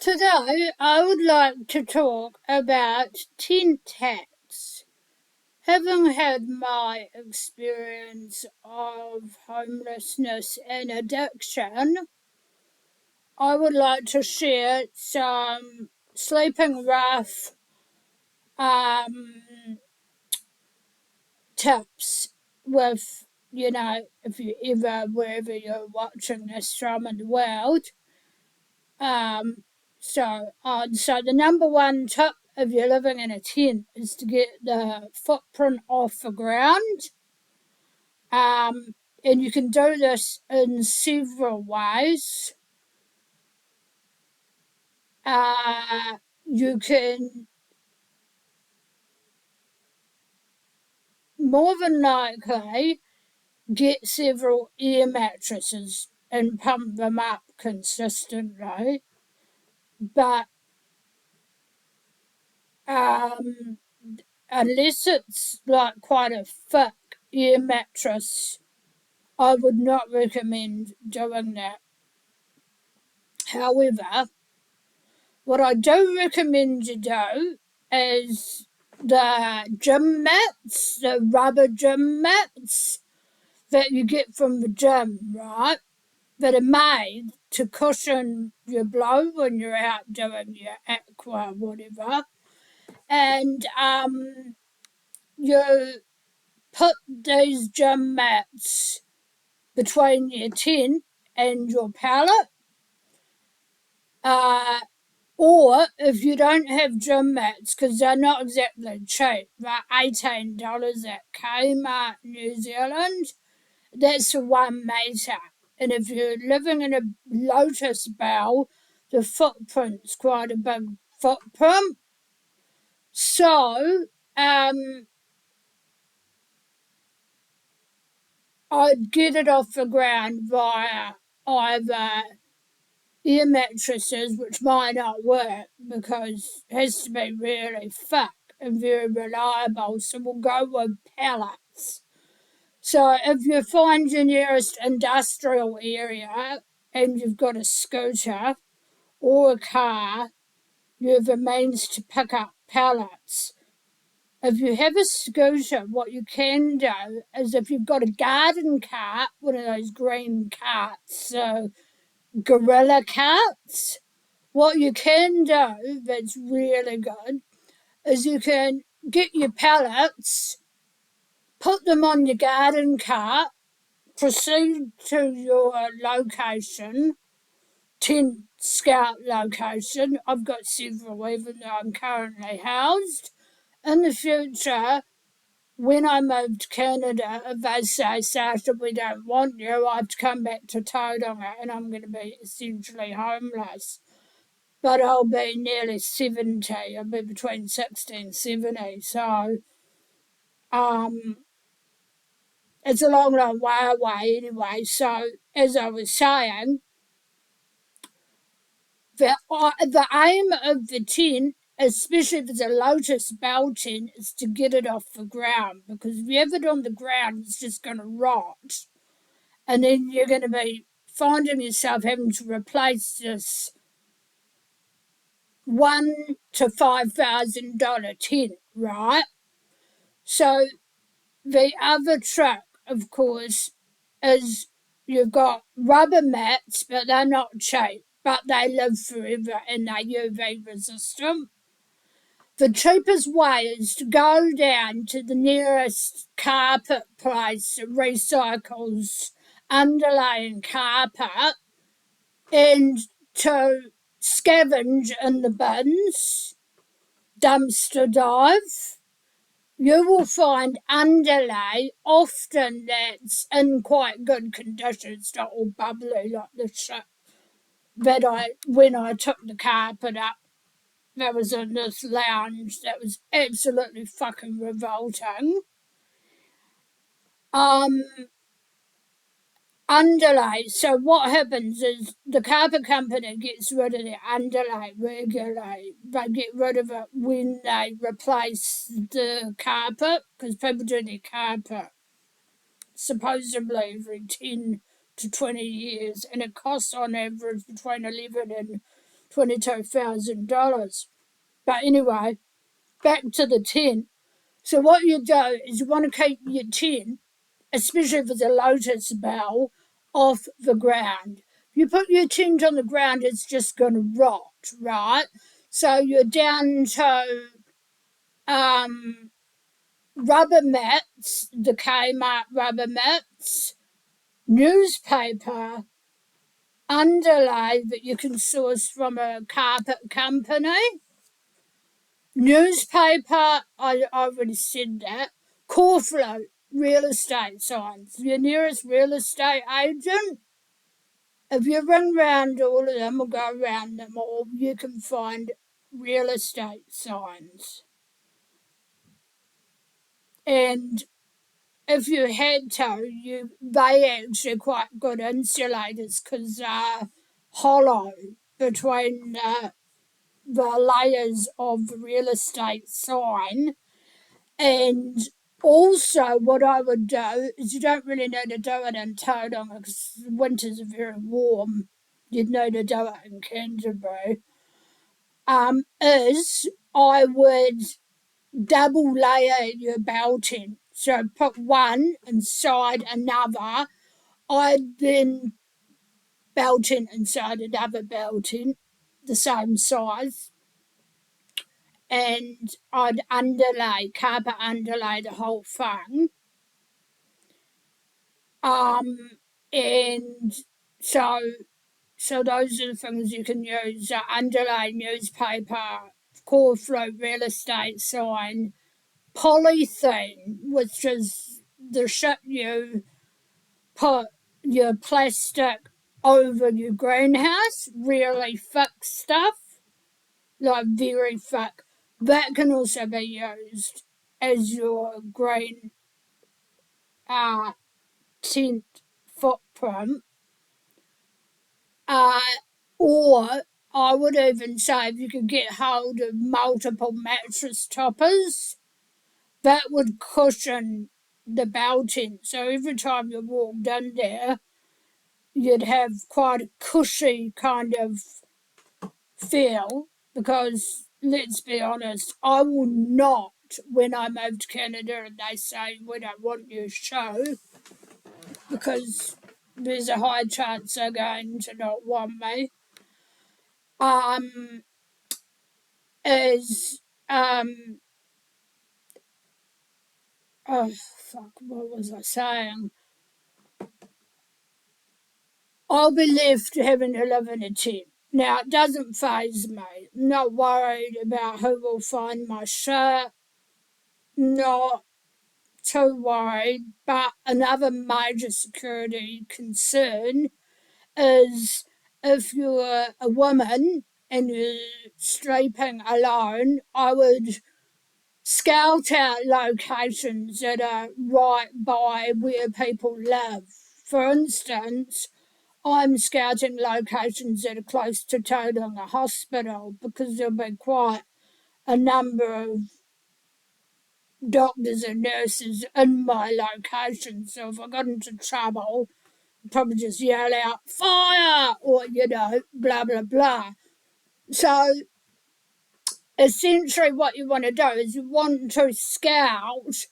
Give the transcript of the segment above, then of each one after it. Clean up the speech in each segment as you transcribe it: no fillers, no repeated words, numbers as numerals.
Today I would like to talk about tin tax. Having had my experience of homelessness and addiction, I would like to share some sleeping rough um, tips with, if you ever, wherever you're watching this from in the world. Um, so the number one tip if you're living in a tent is to get the footprint off the ground. And you can do this in several ways. You can more than likely get several air mattresses and pump them up consistently, but um, unless it's like quite a thick air mattress, I would not recommend doing that. However, what I do recommend you do is the gym mats, the rubber gym mats that you get from the gym, right? That are made to cushion your blow when you're out doing your aqua whatever. And you put these gym mats between your tent and your pallet. Or if you don't have gym mats, because they're not exactly cheap, they're $18 at Kmart, New Zealand, that's for 1 metre. And if you're living in a lotus bell, the footprint's quite a big footprint. So, I'd get it off the ground via either air mattresses, which might not work because it has to be really thick and very reliable, so we'll go with pallets. So if you find your nearest industrial area and you've got a scooter or a car, you have a means to pick up pallets. If you have a scooter, what you can do is if you've got a garden cart, one of those green carts, so gorilla carts, what you can do that's really good is you can get your pallets, put them on your garden cart, proceed to your location, tent scout location. I've got several, even though I'm currently housed. In the future, when I move to Canada, if they say, Sasha, we don't want you, I have to come back to Tauranga and I'm going to be essentially homeless. But I'll be nearly 70. I'll be between 60 and 70. So it's a long, long way away anyway. So as I was saying, the aim of the tent, especially if it's a lotus bell tent, is to get it off the ground, because if you have it on the ground, it's just going to rot. And then you're going to be finding yourself having to replace this $1,000 to $5,000 tent, right? So the other trick, of course, is you've got rubber mats, but they're not cheap, but they live forever and they're UV resistant. The cheapest way is to go down to the nearest carpet place that recycles underlaying carpet and to scavenge in the bins, dumpster dive. You will find underlay often that's in quite good condition. It's not all bubbly like the shit that when I took the carpet up, that was in this lounge that was absolutely fucking revolting. Um, Underlay. So what happens is the carpet company gets rid of the underlay regularly. They get rid of it when they replace the carpet, because people do their carpet supposedly every 10 to 20 years, and it costs on average between 11 and $22,000. But anyway, back to the tent. So what you do is you want to keep your tent, especially if it's a lotus bell, off the ground. If you put your tent on the ground, it's just going to rot, right? So you're down to rubber mats, the Kmart rubber mats, newspaper, underlay that you can source from a carpet company. Newspaper, I already said that. Corflow, real estate signs. Your nearest real estate agent, if you run round all of them or go around them all, you can find real estate signs. And if you had to, they actually quite good insulators because they're hollow between the layers of the real estate sign. And also what I would do is you don't really need to do it in Tauranga because winters are very warm. You'd need to do it in Canterbury. Is I would double layer your bell tent. So put one inside another. I'd then bell tent inside another bell tent, the same size. And I'd carpet underlay the whole thing. And so those are the things you can use: underlay newspaper, Corflow real estate sign, polythene, which is the shit you put your plastic over your greenhouse, really thick stuff, like very thick. That can also be used as your green tent footprint. Or I would even say if you could get hold of multiple mattress toppers, that would cushion the bell tent. So every time you walked in there, you'd have quite a cushy kind of feel. Because let's be honest, I will not, when I move to Canada and they say we don't want your show, because there's a high chance they're going to not want me. Is oh fuck, what was I saying? I'll be left having to live in a tent. Now it doesn't faze me. I'm not worried about who will find my shirt. Not too worried. But another major security concern is if you're a woman and you're sleeping alone, I would scout out locations that are right by where people live. For instance, I'm scouting locations that are close to Tauranga Hospital because there'll be quite a number of doctors and nurses in my location. So if I got into trouble, I'd probably just yell out, fire! Or, blah, blah, blah. So essentially what you want to do is you want to scout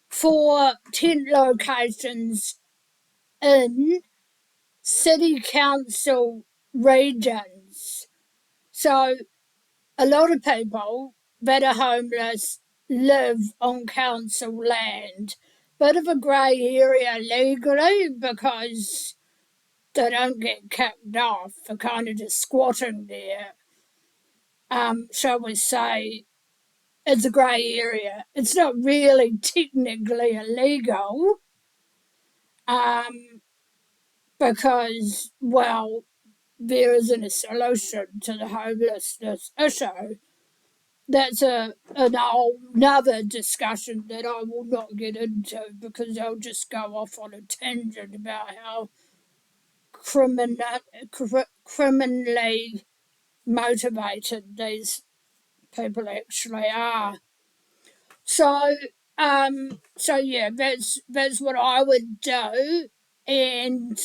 for tent locations in city council regions. So a lot of people that are homeless live on council land. Bit of a grey area legally because they don't get kicked off for kind of just squatting there. Shall we say, it's a grey area. It's not really technically illegal because, well, there isn't a solution to the homelessness issue. That's another discussion that I will not get into because I'll just go off on a tangent about how criminally motivated these people actually are. So yeah, that's what I would do, and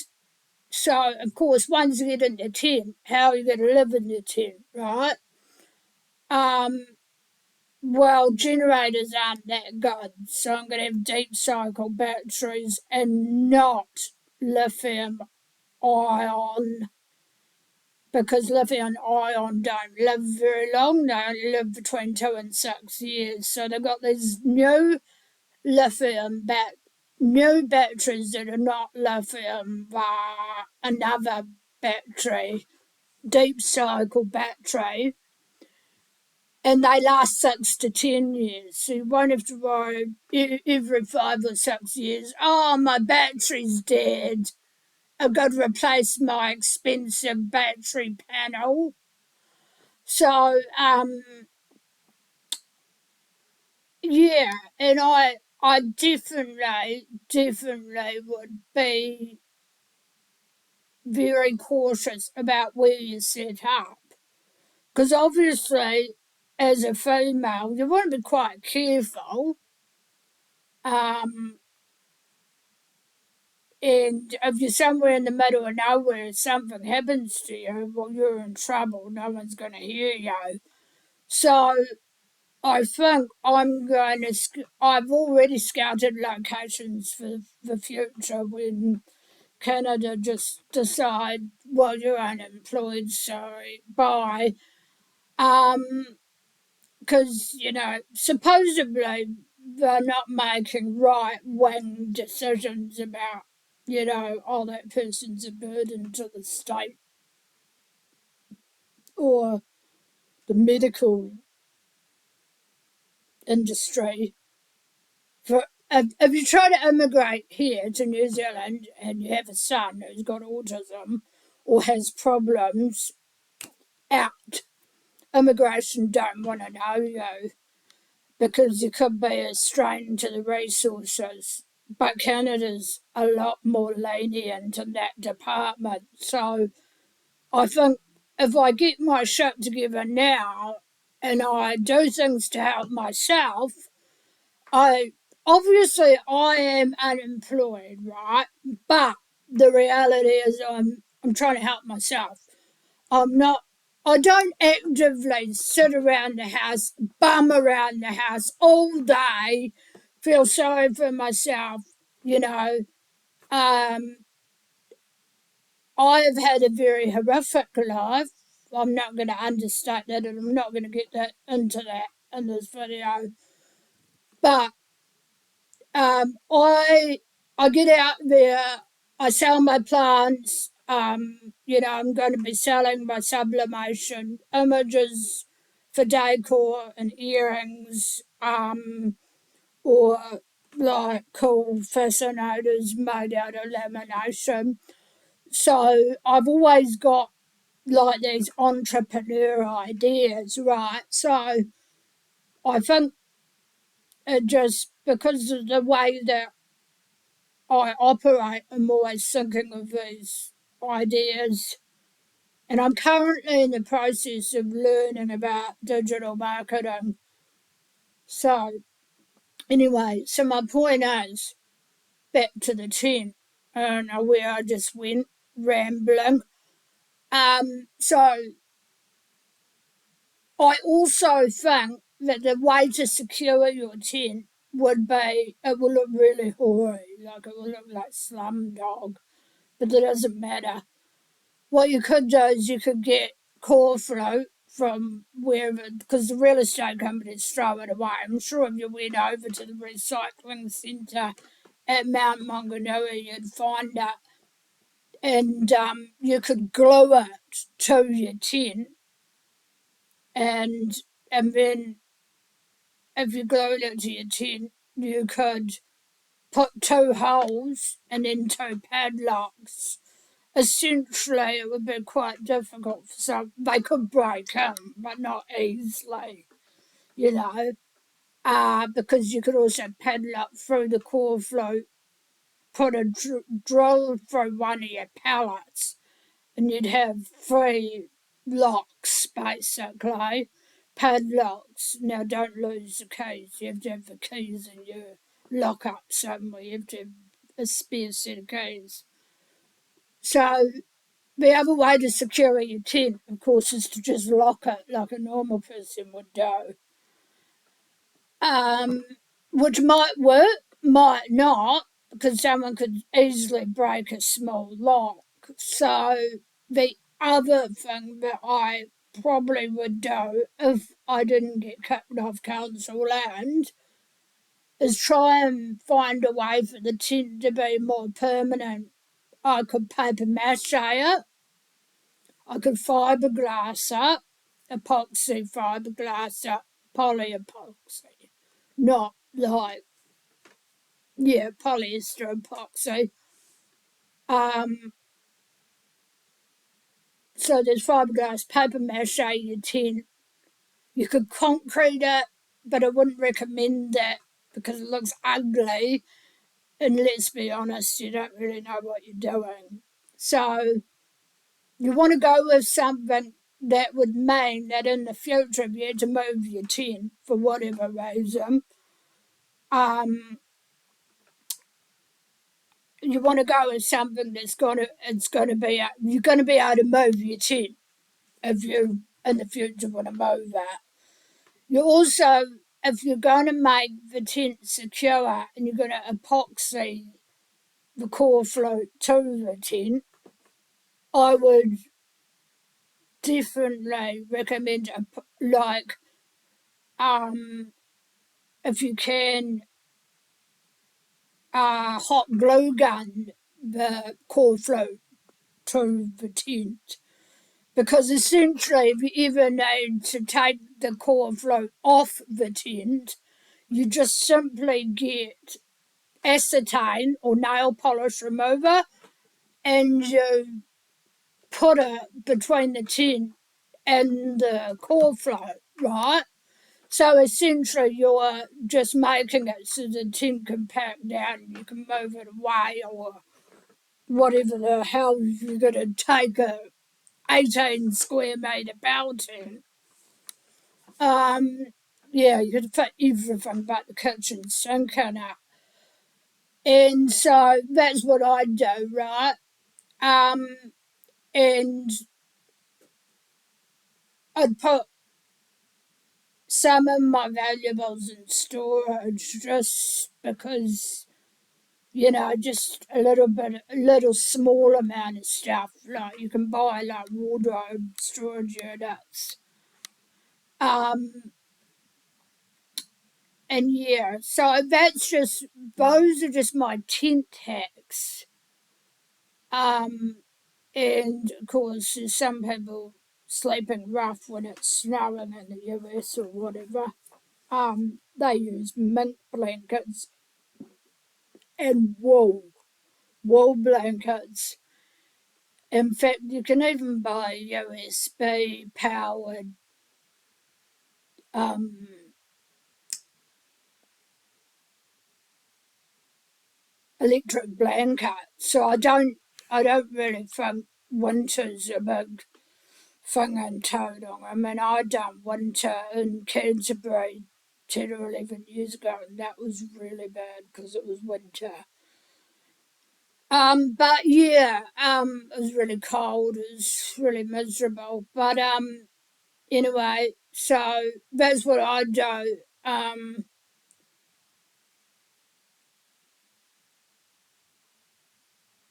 So, of course, once you get in the tent, how are you going to live in the tent, right? Well, generators aren't that good, so I'm going to have deep cycle batteries and not lithium ion, because lithium ion don't live very long. They only live between 2 and 6 years. So they've got these lithium new batteries that are not lithium, another battery, deep cycle battery, and they last 6 to 10 years. So you won't have to worry every 5 or 6 years, oh, my battery's dead, I've got to replace my expensive battery panel. So, yeah, and I definitely would be very cautious about where you set up. Because obviously, as a female, you want to be quite careful. Um, and if you're somewhere in the middle of nowhere, if something happens to you, well, you're in trouble. No one's going to hear you. So I think I've already scouted locations for the future when Canada just decide, well, you're unemployed, sorry, bye. Because, supposedly they're not making right wing decisions about, oh, that person's a burden to the state or the medical industry. If you try to immigrate here to New Zealand and you have a son who's got autism or has problems, out. Immigration don't want to know you because you could be a strain to the resources. But Canada's a lot more lenient in that department. So I think if I get my shit together now and I do things to help myself, I I am unemployed, right? But the reality is I'm trying to help myself. I'm not I don't actively sit around the house, bum around the house all day, feel sorry for myself, you know. Um, I have had a very horrific life. I'm not going to understate that, and I'm not going to get into that in this video. But I get out there, I sell my plants. I'm going to be selling my sublimation images for decor and earrings, or like cool fascinators made out of lamination. So I've always got like these entrepreneur ideas, right? So I think it just because of the way that I operate, I'm always thinking of these ideas. And I'm currently in the process of learning about digital marketing. So, anyway, so my point is back to the tent, and where I just went rambling. So, I also think that the way to secure your tent would be it will look really hoary, like it will look like Slumdog, but that doesn't matter. What you could do is you could get core float from wherever, because the real estate companies throw it away. I'm sure if you went over to the recycling centre at Mount Maunganui, you'd find it. And you could glue it to your tent, and then if you glued it to your tent, you could put 2 holes and then 2 padlocks. Essentially, it would be quite difficult for some. They could break in, but not easily, you know. Because you could also padlock through the core float, put a drill through one of your pallets, and you'd have 3 locks, basically, padlocks. Now, don't lose the keys. You have to have the keys in your lock up somewhere. You have to have a spare set of keys. So the other way to secure your tent, of course, is to just lock it like a normal person would do. Which might work, might not, because someone could easily break a small lock. So the other thing that I probably would do if I didn't get kicked off council land is try and find a way for the tent to be more permanent. I could paper mache it, I could fiberglass it, epoxy fiberglass it, polyepoxy, not like, yeah, polyester epoxy. Um, so there's fiberglass, paper mache, your tent. You could concrete it, but I wouldn't recommend that because it looks ugly. And let's be honest, you don't really know what you're doing. So you want to go with something that would mean that in the future, if you had to move your tent for whatever reason, um, you want to go with something that's you're gonna be able to move your tent if you in the future want to move that. You also, if you're going to make the tent secure and you're going to epoxy the core float to the tent, I would definitely recommend like if you can hot glue gun the core float to the tent, because essentially if you ever need to take the core float off the tent, you just simply get acetane or nail polish remover and you put it between the tent and the core float, right? So essentially you're just making it so the tent can pack down and you can move it away or whatever the hell you're going to take a 18 square metre bell tent. Yeah, you could fit everything but the kitchen sink in it. And so that's what I do, right? And I'd put some of my valuables in storage just because, just a little small amount of stuff. Like you can buy like wardrobe storage units. Um, and yeah, so those are just my tent hacks. Um, and of course, there's some people sleeping rough when it's snowing in the US or whatever. They use mink blankets and wool blankets. In fact, you can even buy USB powered um, electric blanket. So I don't really think winter's a big thing in Tauranga. I mean, I done winter in Canterbury 10 or 11 years ago, and that was really bad because it was winter. But yeah, it was really cold. It was really miserable. But anyway, so that's what I do.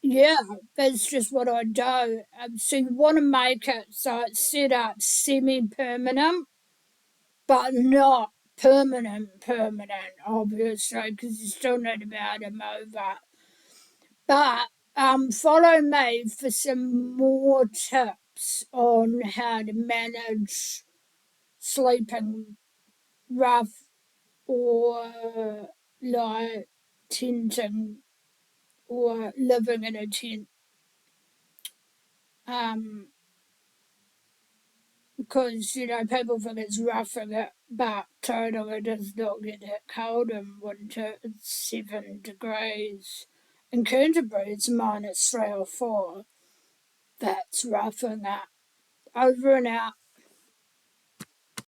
Yeah, that's just what I do. So you want to make it so it's set up semi-permanent, but not permanent, obviously, because you still need to be able to move it. But follow me for some more tips on how to manage sleeping rough or like tenting or living in a tent. Um, because people think it's roughing it, but totally does not get that cold in winter. It's 7 degrees. In Canterbury, it's -3 or 4. That's roughing it. Over and out.